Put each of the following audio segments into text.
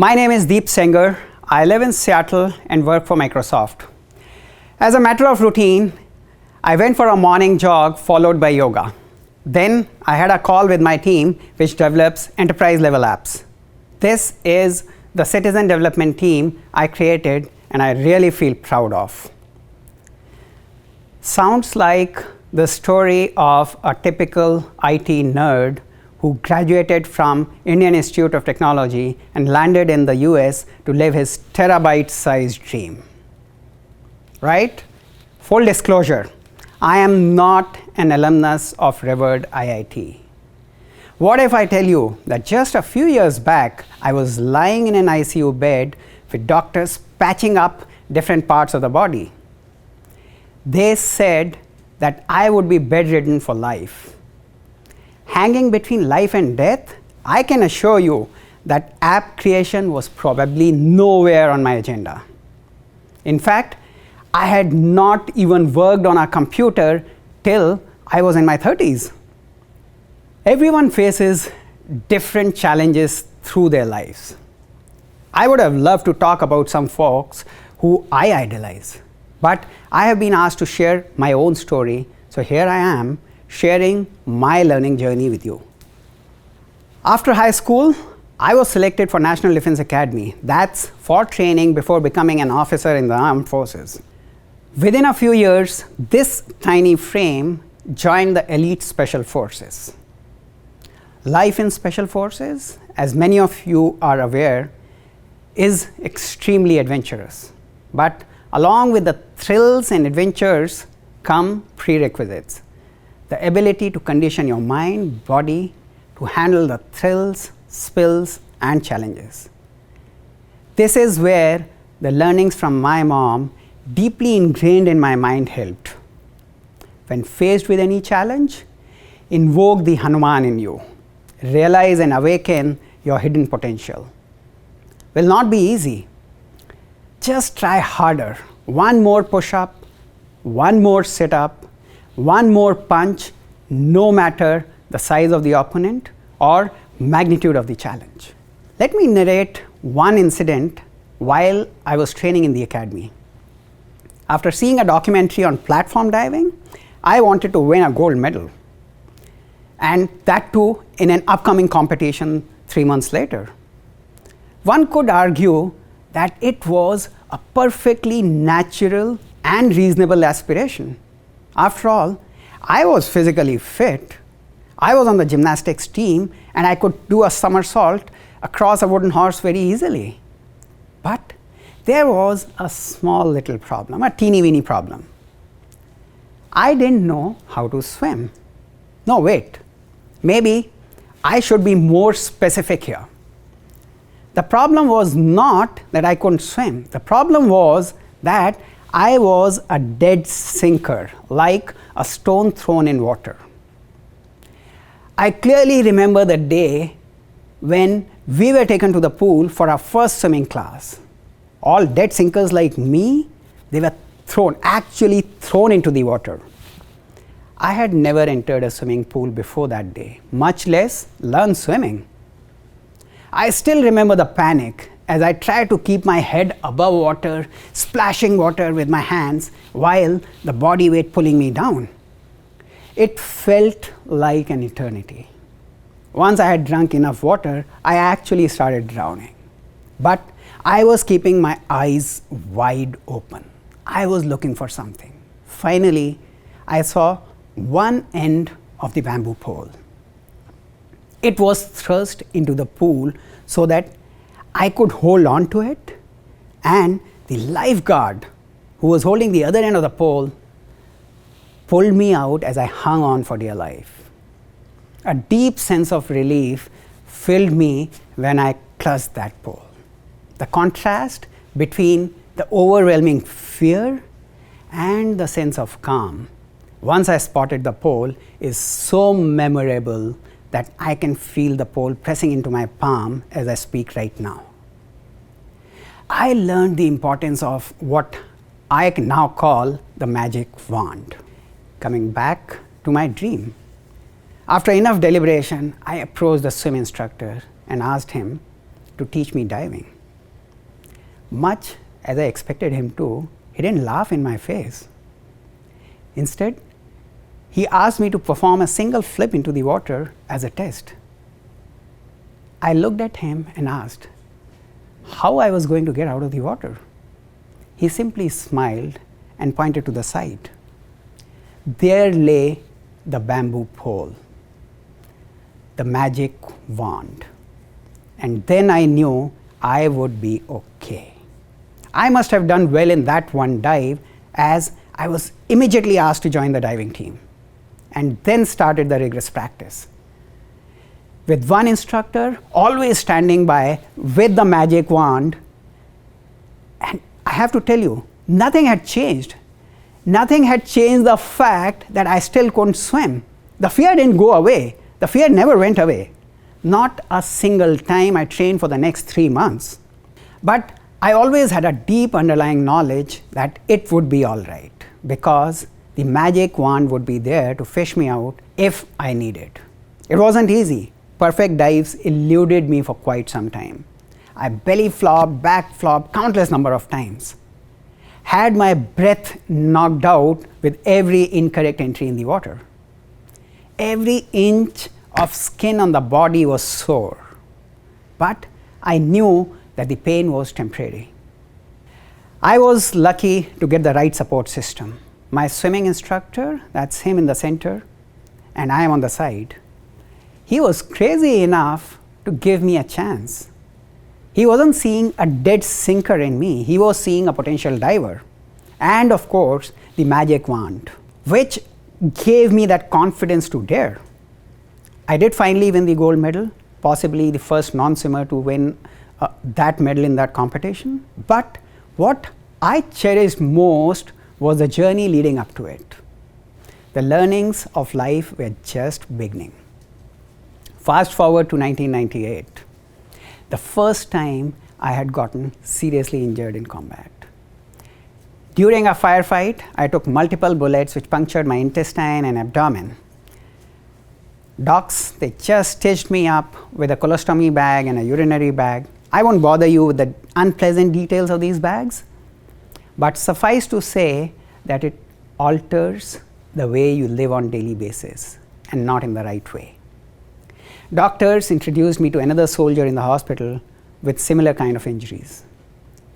My name is Sengar. I live in Seattle and work for Microsoft. As a matter of routine, I went for a morning jog followed by yoga. Then I had a call with my team which develops enterprise level apps. This is the citizen development team I created and I really feel proud of. Sounds like the story of a typical IT nerd who graduated from Indian Institute of Technology and landed in the US to live his terabyte-sized dream. Right? Full disclosure, I am not an alumnus of revered IIT. What if I tell you that just a few years back, I was lying in an ICU bed with doctors patching up different parts of the body. They said that I would be bedridden for life. Hanging between life and death, I can assure you that app creation was probably nowhere on my agenda. In fact, I had not even worked on a computer till I was in my 30s. Everyone faces different challenges through their lives. I would have loved to talk about some folks who I idolize, but I have been asked to share my own story, so here I am sharing my learning journey with you. After high school, I was selected for National Defense Academy. That's for training before becoming an officer in the armed forces. Within a few years, this tiny frame joined the elite special forces. Life in special forces, as many of you are aware, is extremely adventurous. But along with the thrills and adventures come prerequisites. The ability to condition your mind, body to handle the thrills, spills, and challenges. This is where the learnings from my mom, deeply ingrained in my mind, helped. When faced with any challenge, invoke the Hanuman in you. Realize and awaken your hidden potential. Will not be easy. Just try harder. One more push-up, one more sit-up, one more punch, no matter the size of the opponent or magnitude of the challenge. Let me narrate one incident while I was training in the academy. After seeing a documentary on platform diving, I wanted to win a gold medal, and that too in an upcoming competition 3 months later. One could argue that it was a perfectly natural and reasonable aspiration. After all, I was physically fit. I was on the gymnastics team and I could do a somersault across a wooden horse very easily. But there was a small little problem, a teeny weeny problem. I didn't know how to swim. No, wait. Maybe I should be more specific here. The problem was not that I couldn't swim. The problem was that I was a dead sinker, like a stone thrown in water. I clearly remember the day when we were taken to the pool for our first swimming class. All dead sinkers like me, they were actually thrown into the water. I had never entered a swimming pool before that day, much less learned swimming. I still remember the panic as I tried to keep my head above water, splashing water with my hands while the body weight pulling me down. It felt like an eternity. Once I had drunk enough water, I actually started drowning. But I was keeping my eyes wide open. I was looking for something. Finally, I saw one end of the bamboo pole. It was thrust into the pool so that I could hold on to it, and the lifeguard who was holding the other end of the pole pulled me out as I hung on for dear life. A deep sense of relief filled me when I clutched that pole. The contrast between the overwhelming fear and the sense of calm once I spotted the pole is so memorable that I can feel the pole pressing into my palm as I speak right now. I learned the importance of what I now call the magic wand. Coming back to my dream. After enough deliberation, I approached the swim instructor and asked him, to teach me diving. Much as I expected him to, he didn't laugh in my face. Instead, he asked me to perform a single flip into the water as a test. I looked at him and asked how I was going to get out of the water. He simply smiled and pointed to the side. There lay the bamboo pole, the magic wand. And then I knew I would be okay. I must have done well in that one dive, as I was immediately asked to join the diving team, and then started the rigorous practice. With one instructor always standing by with the magic wand, and I have to tell you, nothing had changed. Nothing had changed the fact that I still couldn't swim. The fear didn't go away. The fear never went away. Not a single time I trained for the next 3 months. But I always had a deep underlying knowledge that it would be all right, because the magic wand would be there to fish me out if I needed. It wasn't easy. Perfect dives eluded me for quite some time. I belly flopped, back flopped countless number of times. Had my breath knocked out with every incorrect entry in the water. Every inch of skin on the body was sore, but I knew that the pain was temporary. I was lucky to get the right support system. My swimming instructor, that's him in the center, and I am on the side. He was crazy enough to give me a chance. He wasn't seeing a dead sinker in me, he was seeing a potential diver. And of course, the magic wand, which gave me that confidence to dare. I did finally win the gold medal, possibly the first non-swimmer to win that medal in that competition. But what I cherished most was the journey leading up to it. The learnings of life were just beginning. Fast forward to 1998, the first time I had gotten seriously injured in combat. During a firefight, I took multiple bullets which punctured my intestine and abdomen. Docs, they just stitched me up with a colostomy bag and a urinary bag. I won't bother you with the unpleasant details of these bags, but suffice to say that it alters the way you live on a daily basis, and not in the right way. Doctors introduced me to another soldier in the hospital with similar kind of injuries.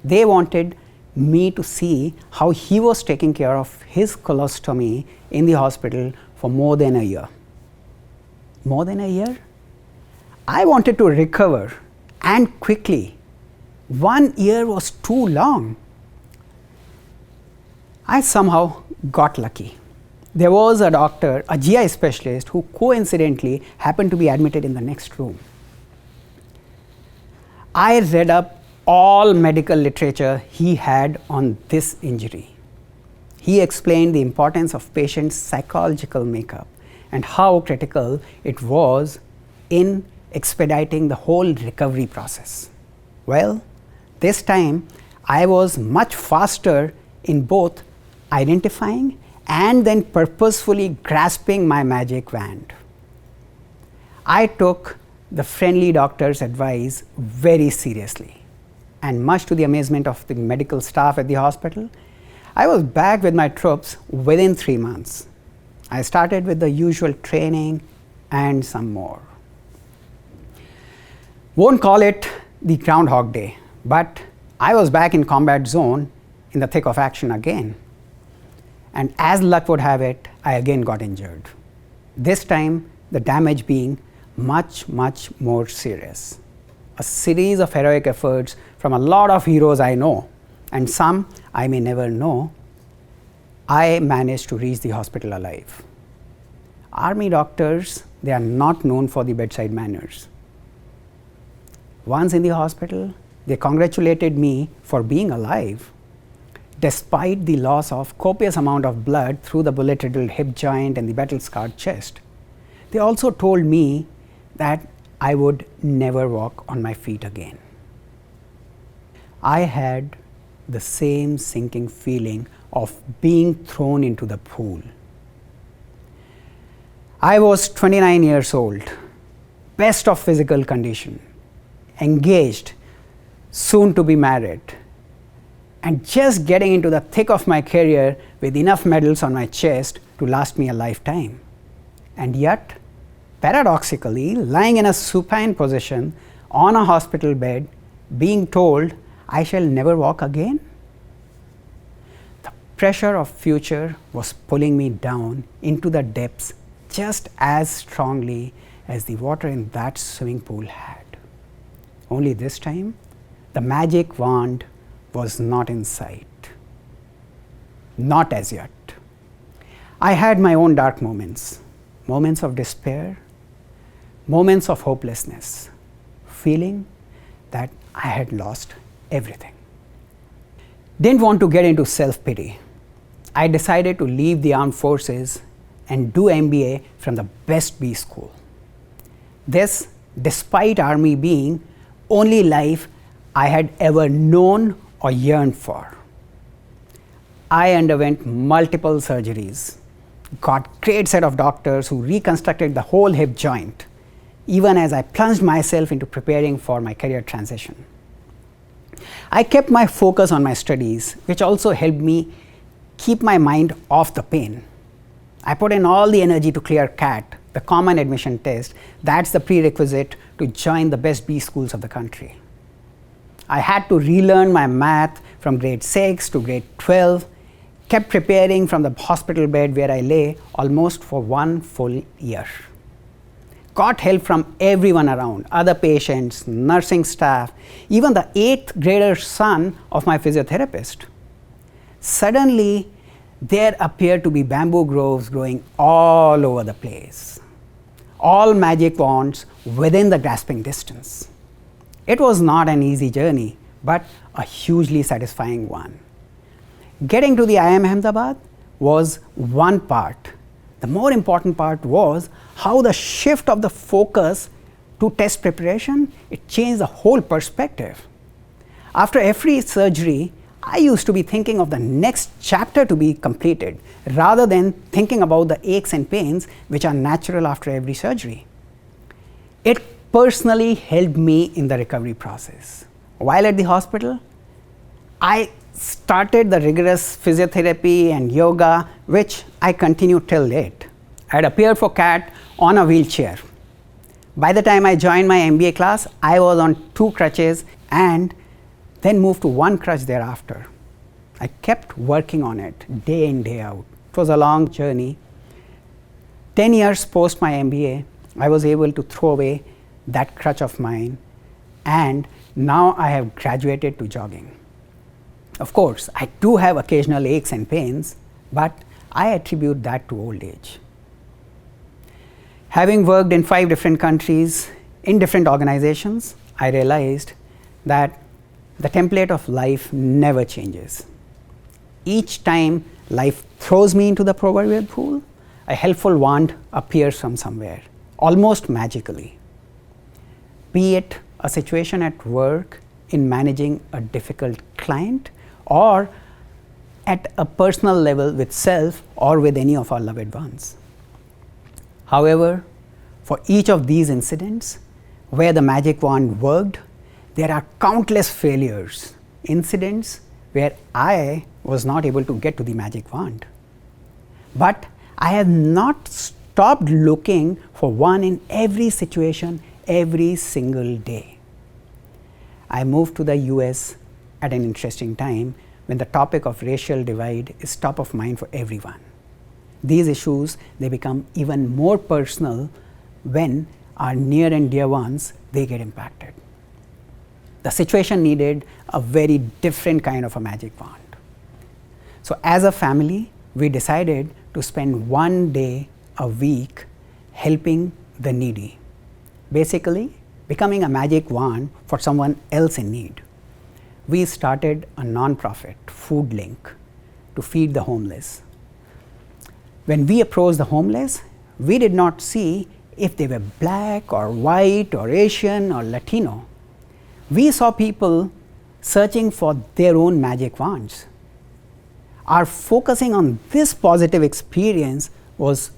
They wanted me to see how he was taking care of his colostomy in the hospital for more than a year. More than a year? I wanted to recover, and quickly. 1 year was too long. I somehow got lucky. There was a doctor, a GI specialist, who coincidentally happened to be admitted in the next room. I read up all medical literature he had on this injury. He explained the importance of patient's psychological makeup and how critical it was in expediting the whole recovery process. Well, this time I was much faster in both identifying and then purposefully grasping my magic wand. I took the friendly doctor's advice very seriously, and much to the amazement of the medical staff at the hospital, I was back with my troops within 3 months. I started with the usual training and some more. Won't call it the Groundhog Day, but I was back in combat zone in the thick of action again. And as luck would have it, I again got injured. This time, the damage being much, much more serious. A series of heroic efforts from a lot of heroes I know, and some I may never know, I managed to reach the hospital alive. Army doctors, they are not known for the bedside manners. Once in the hospital, they congratulated me for being alive, despite the loss of copious amount of blood through the bullet-riddled hip joint and the battle-scarred chest. They also told me that I would never walk on my feet again. I had the same sinking feeling of being thrown into the pool. I was 29 years old, best of physical condition, engaged, soon to be married, and just getting into the thick of my career with enough medals on my chest to last me a lifetime. And yet, paradoxically, lying in a supine position on a hospital bed, being told I shall never walk again. The pressure of future was pulling me down into the depths just as strongly as the water in that swimming pool had. Only this time, the magic wand was not in sight. Not as yet. I had my own dark moments, moments of despair, moments of hopelessness, feeling that I had lost everything. Didn't want to get into self-pity. I decided to leave the armed forces and do MBA from the best B school. This, despite army being only life I had ever known or yearned for. I underwent multiple surgeries, got great set of doctors who reconstructed the whole hip joint, even as I plunged myself into preparing for my career transition. I kept my focus on my studies, which also helped me keep my mind off the pain. I put in all the energy to clear CAT, the common admission test. That's the prerequisite to join the best B schools of the country. I had to relearn my math from grade 6 to grade 12, kept preparing from the hospital bed where I lay almost for 1 full year. Got help from everyone around, other patients, nursing staff, even the 8th grader son of my physiotherapist. Suddenly, there appeared to be bamboo groves growing all over the place. All magic wands within the grasping distance. It was not an easy journey, but a hugely satisfying one. Getting to the IIM Ahmedabad was one part. The more important part was how the shift of the focus to test preparation, it changed the whole perspective. After every surgery, I used to be thinking of the next chapter to be completed rather than thinking about the aches and pains which are natural after every surgery. It personally helped me in the recovery process. While at the hospital, I started the rigorous physiotherapy and yoga, which I continued till late. I had appeared for CAT on a wheelchair. By the time I joined my MBA class, I was on 2 crutches and then moved to 1 crutch thereafter. I kept working on it day in, day out. It was a long journey. 10 years post my MBA, I was able to throw away that crutch of mine, and now I have graduated to jogging. Of course, I do have occasional aches and pains, but I attribute that to old age. Having worked in 5 different countries, in different organizations, I realized that the template of life never changes. Each time life throws me into the proverbial pool, a helpful wand appears from somewhere, almost magically. Be it a situation at work in managing a difficult client, or at a personal level with self or with any of our loved ones. However, for each of these incidents where the magic wand worked, there are countless failures, incidents where I was not able to get to the magic wand. But I have not stopped looking for one in every situation, every single day. I moved to the US at an interesting time when the topic of racial divide is top of mind for everyone. These issues, they become even more personal when our near and dear ones, they get impacted. The situation needed a very different kind of a magic wand. So as a family, we decided to spend 1 day a week helping the needy. Basically, becoming a magic wand for someone else in need. We started a non-profit, Food Link, to feed the homeless. When we approached the homeless, we did not see if they were black or white or Asian or Latino. We saw people searching for their own magic wands. Our focusing on this positive experience was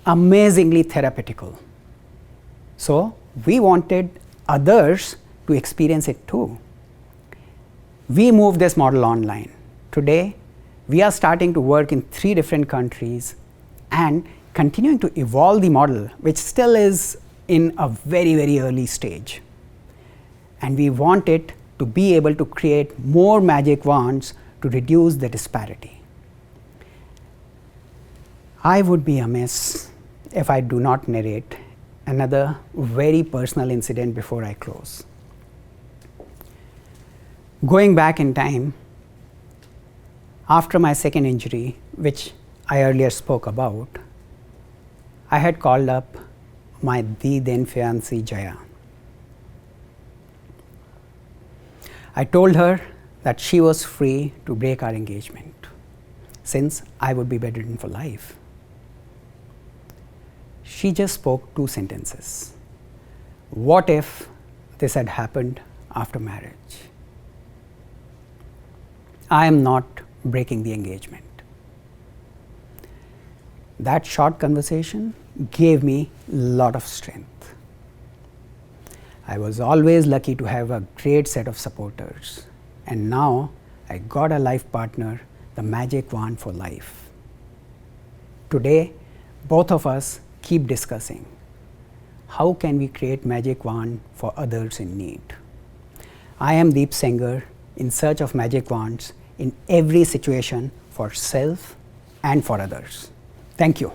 amazingly therapeutical. So we wanted others to experience it too. We moved this model online. Today, we are starting to work in 3 different countries and continuing to evolve the model, which still is in a very, very early stage. And we want it to be able to create more magic wands to reduce the disparity. I would be amiss if I do not narrate another very personal incident before I close. Going back in time, after my second injury, which I earlier spoke about, I had called up my then fiancée Jaya. I told her that she was free to break our engagement since I would be bedridden for life. She just spoke 2 sentences. What if this had happened after marriage? I am not breaking the engagement. That short conversation gave me a lot of strength. I was always lucky to have a great set of supporters, and now I got a life partner, the magic wand for life. Today, both of us keep discussing how can we create magic wand for others in need. I am Deep Sengar in search of magic wands in every situation for self and for others. Thank you.